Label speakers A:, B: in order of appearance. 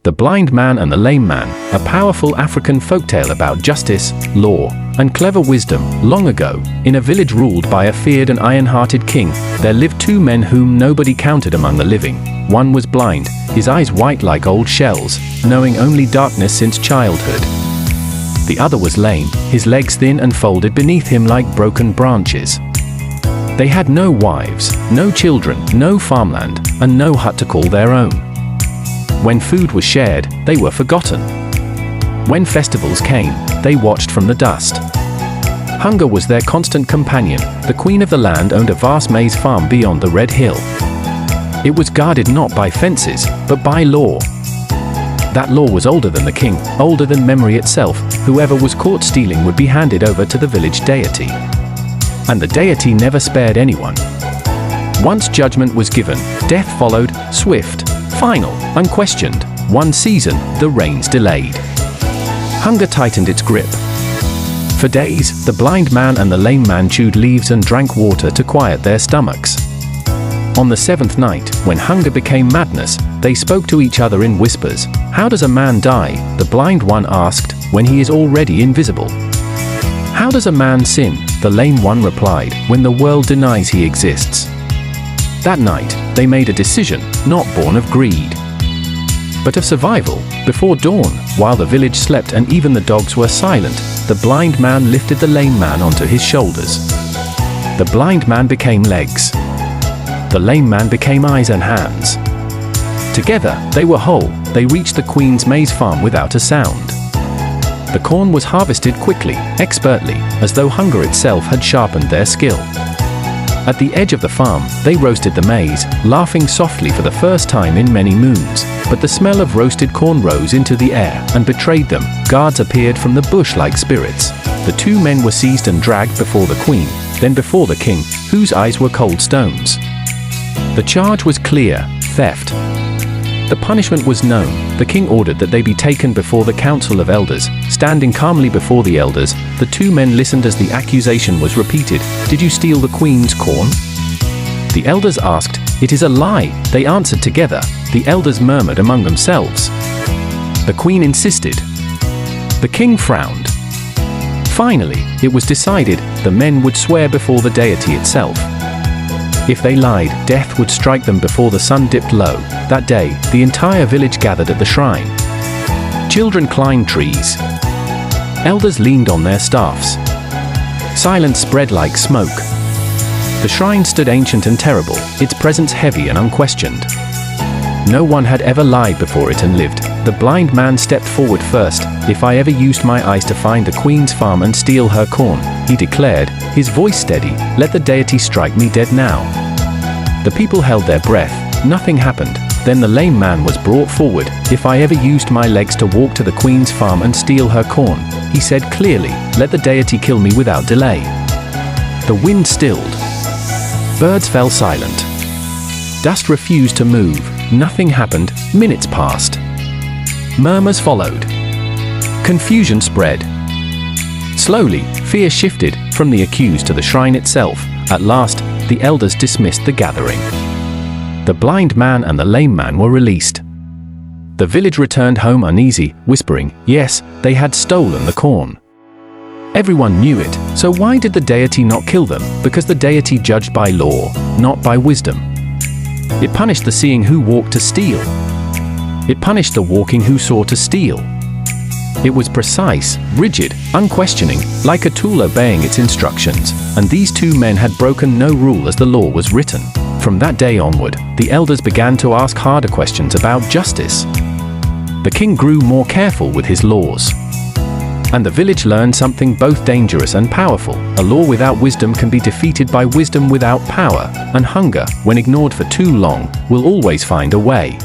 A: The Blind Man and the Lame Man, a powerful African folktale about justice, law, and clever wisdom. Long ago, in a village ruled by a feared and iron-hearted king, there lived two men whom nobody counted among the living. One was blind, his eyes white like old shells, knowing only darkness since childhood. The other was lame, his legs thin and folded beneath him like broken branches. They had no wives, no children, no farmland, and no hut to call their own. When food was shared, they were forgotten. When festivals came, they watched from the dust. Hunger was their constant companion. The queen of the land owned a vast maize farm beyond the Red Hill. It was guarded not by fences, but by law. That law was older than the king, older than memory itself. Whoever was caught stealing would be handed over to the village deity. And the deity never spared anyone. Once judgment was given, death followed, swift, final, unquestioned. One season, the rains delayed. Hunger tightened its grip. For days, the blind man and the lame man chewed leaves and drank water to quiet their stomachs. On the seventh night, when hunger became madness, they spoke to each other in whispers. "How does a man die?" the blind one asked, "when he is already invisible?" "How does a man sin?" the lame one replied, "when the world denies he exists." That night, they made a decision, not born of greed, but of survival. Before dawn, while the village slept and even the dogs were silent, the blind man lifted the lame man onto his shoulders. The blind man became legs. The lame man became eyes and hands. Together, they were whole. They reached the queen's maize farm without a sound. The corn was harvested quickly, expertly, as though hunger itself had sharpened their skill. At the edge of the farm, they roasted the maize, laughing softly for the first time in many moons. But the smell of roasted corn rose into the air and betrayed them. Guards appeared from the bush like spirits. The two men were seized and dragged before the queen, then before the king, whose eyes were cold stones. The charge was clear: theft. The punishment was known. The king ordered that they be taken before the council of elders. Standing calmly before the elders, the two men listened as the accusation was repeated. "Did you steal the queen's corn?" The elders asked. "It is a lie," they answered together. The elders murmured among themselves. The queen insisted. The king frowned. Finally, it was decided. The men would swear before the deity itself. If they lied, death would strike them before the sun dipped low. That day, the entire village gathered at the shrine. Children climbed trees. Elders leaned on their staffs. Silence spread like smoke. The shrine stood ancient and terrible, its presence heavy and unquestioned. No one had ever lied before it and lived. The blind man stepped forward first. "If I ever used my eyes to find the queen's farm and steal her corn," he declared, his voice steady, "let the deity strike me dead now." The people held their breath. Nothing happened. Then the lame man was brought forward. "If I ever used my legs to walk to the queen's farm and steal her corn," he said clearly, "let the deity kill me without delay." The wind stilled. Birds fell silent. Dust refused to move. Nothing happened. Minutes passed. Murmurs followed. Confusion spread. Slowly, fear shifted from the accused to the shrine itself. At last, the elders dismissed the gathering. The blind man and the lame man were released. The village returned home uneasy, whispering, yes, they had stolen the corn. Everyone knew it, so why did the deity not kill them? Because the deity judged by law, not by wisdom. It punished the seeing who walked to steal. It punished the walking who saw to steal. It was precise, rigid, unquestioning, like a tool obeying its instructions, and these two men had broken no rule as the law was written. From that day onward, the elders began to ask harder questions about justice. The king grew more careful with his laws. And the village learned something both dangerous and powerful. A law without wisdom can be defeated by wisdom without power, and hunger, when ignored for too long, will always find a way.